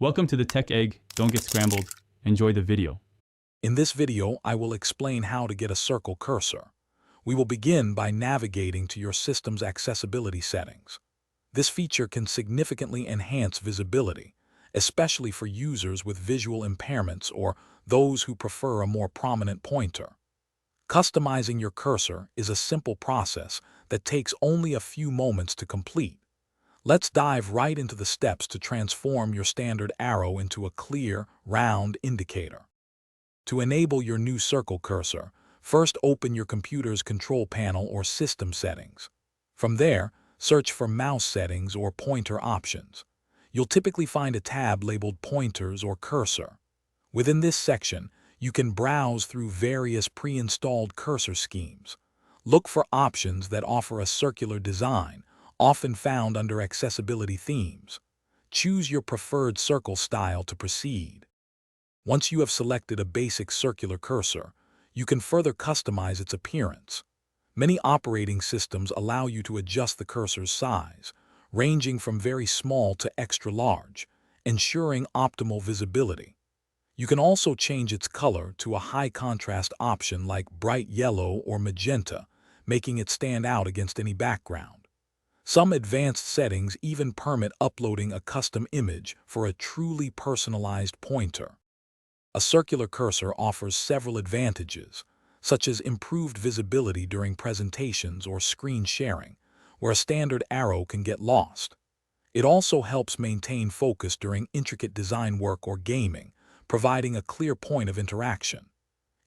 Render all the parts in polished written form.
Welcome to the Tech Egg. Don't get scrambled. Enjoy the video. In this video, I will explain how to get a circle cursor. We will begin by navigating to your system's accessibility settings. This feature can significantly enhance visibility, especially for users with visual impairments or those who prefer a more prominent pointer. Customizing your cursor is a simple process that takes only a few moments to complete. Let's dive right into the steps to transform your standard arrow into a clear, round indicator. To enable your new circle cursor, first open your computer's control panel or system settings. From there, search for mouse settings or pointer options. You'll typically find a tab labeled Pointers or Cursor. Within this section, you can browse through various pre-installed cursor schemes. Look for options that offer a circular design, often found under accessibility themes. Choose your preferred circle style to proceed. Once you have selected a basic circular cursor, you can further customize its appearance. Many operating systems allow you to adjust the cursor's size, ranging from very small to extra large, ensuring optimal visibility. You can also change its color to a high-contrast option like bright yellow or magenta, making it stand out against any background. Some advanced settings even permit uploading a custom image for a truly personalized pointer. A circular cursor offers several advantages, such as improved visibility during presentations or screen sharing, where a standard arrow can get lost. It also helps maintain focus during intricate design work or gaming, providing a clear point of interaction.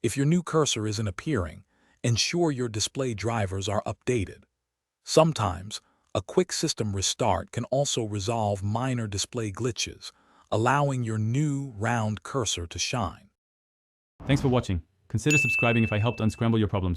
If your new cursor isn't appearing, ensure your display drivers are updated. Sometimes, a quick system restart can also resolve minor display glitches, allowing your new round cursor to shine. Thanks for watching. Consider subscribing if I helped unscramble your problems.